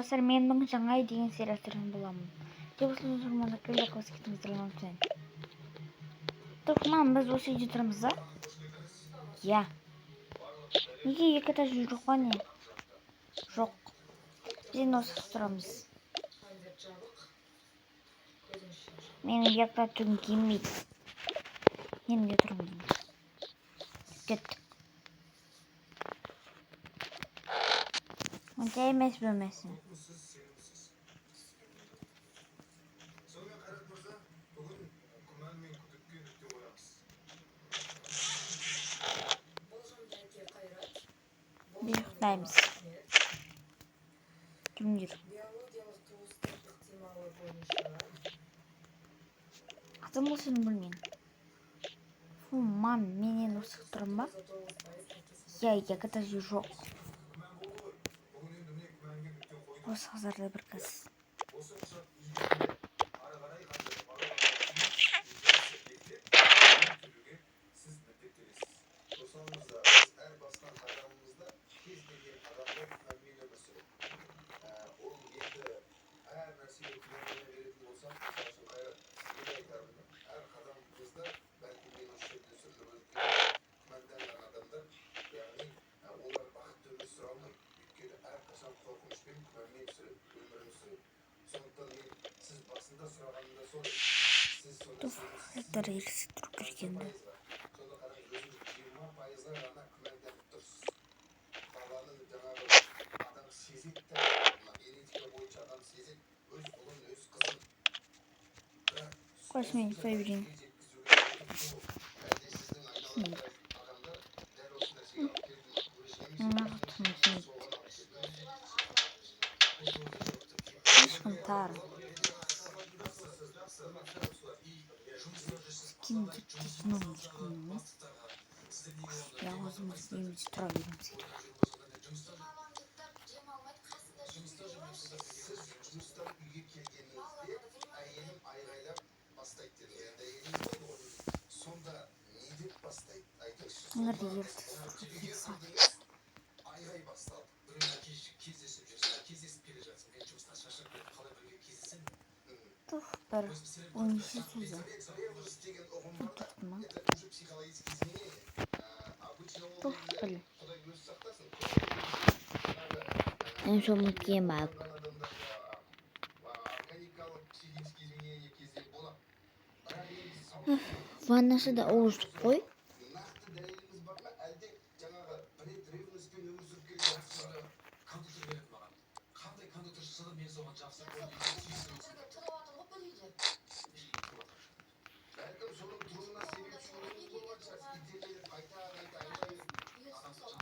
достар, мен мың жаңа үй деген сериясынан боламын. Деп осылай тұрманы келді қос кетіңіздер ұнатайын. Тоқман, біз осы үйде тұрамыз ба? Я. Неге екі этаж үй жоқ па не? Жоқ. Біз осы тұрамыз. Менің жақта түгім келмейді. Мен де тұрмын деймін. Кеттік. Онда емес бөлмесі. Biz ұйықтаймыз. Кімдер? Атым болсын білмеймін. Мам, менен осы тұрым ба? Я, екі этаж үй жоқ. Осы қызарда бір қыз. Туф, ерісі тұрып келгенді. Қойшы мен ұйықтай берейін. Ешкім тар. Кім кеткесін оң жүргеніне? Я өзім істейміз тұра берем сері. Onları yırtı sıkı satmış. Tuh, bir 12 sözü. Tutma. Tuh, bir. En son mutluyum bak. Vannası da oluştuk koy.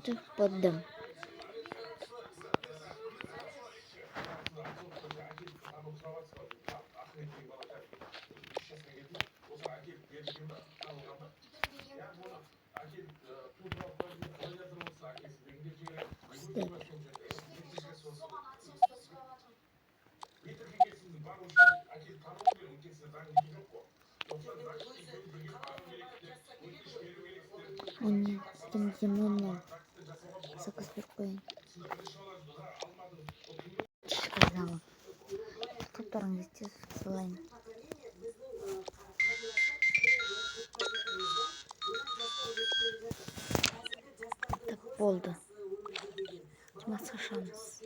Tıkladım. Anne, temizlemem. Sakız bir koyun. Çıkaralım. Kaptarın gideceğiz. Salayım. Tak oldu. Masaj açamız.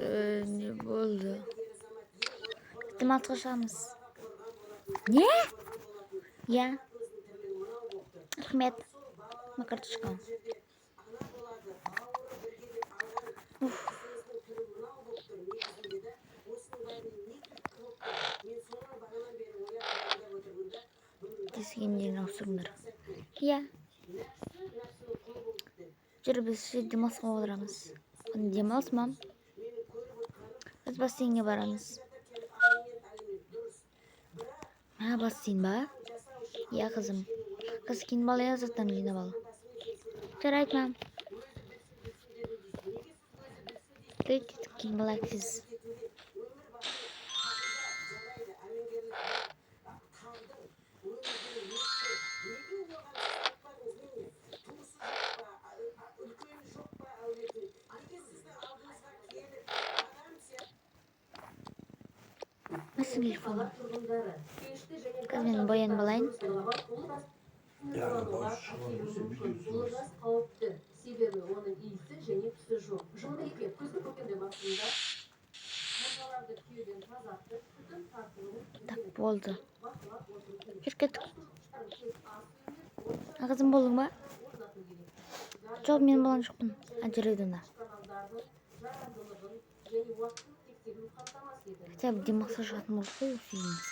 Ne oldu? Masaj açamız. Ne? Ya. Rahmet. Makарточка. Keskinliğini olsunlar. Ya. Жүрі біз демалысқа отырамыз. Демалыс мам. Біз бассейнге барамыз. Бассейн ба? Я қызым. Қыз кейін бала язаттан жинап ал. Жарайды мам. Кейін бала кіз. Алмасын телефоны. Қазір мен боянып алайын. Себебі оның иісі және түсі жоқ. Жылда екі рет күзгі көктемде басында мұржаларды күйеден тазартып, түтін тартылуын Так, болды. бақылап отыру керек. Жүр кеттік. Тек ас үйінде Қызым болдың ба? орнату керек. Жоқ, мен болған жоқпын. Ажырайдыңда. Каналдардың жарамдылығын және уақытын тексеру қамтамасыз етеді. Хотя бы демалса шығатын болды ғой осы үйіміз.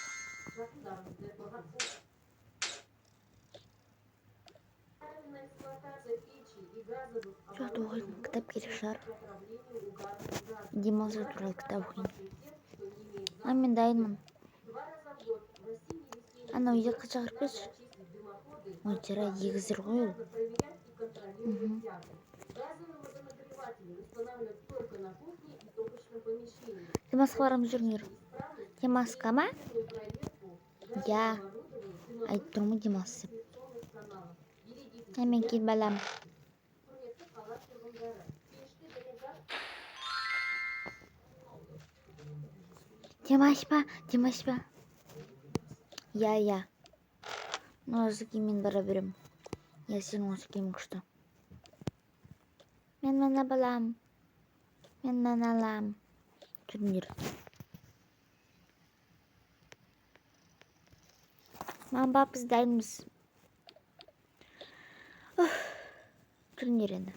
Жақындарыңызды қорғап қойыңыз. Жоқ, оқитын кітап керек шығар. Демалса туралы кітап оқиын. Мен дайынмын. Ана үйде қаша кіріп келші. Ой, жарайды, егіздер ғой ол. Демалысқа барамыз, жүріңдер. Демалысқа ма? Я. Айтып тұрмын демалыс деп. Мен кет балам. Демаш па? Я. Осы киіммен бара берем. Я сенің осы киімің күшті. Мен мана балам. Мен мана алам. Жүріңдер. Мама, біз дайынбыз. Жүріңдер енді.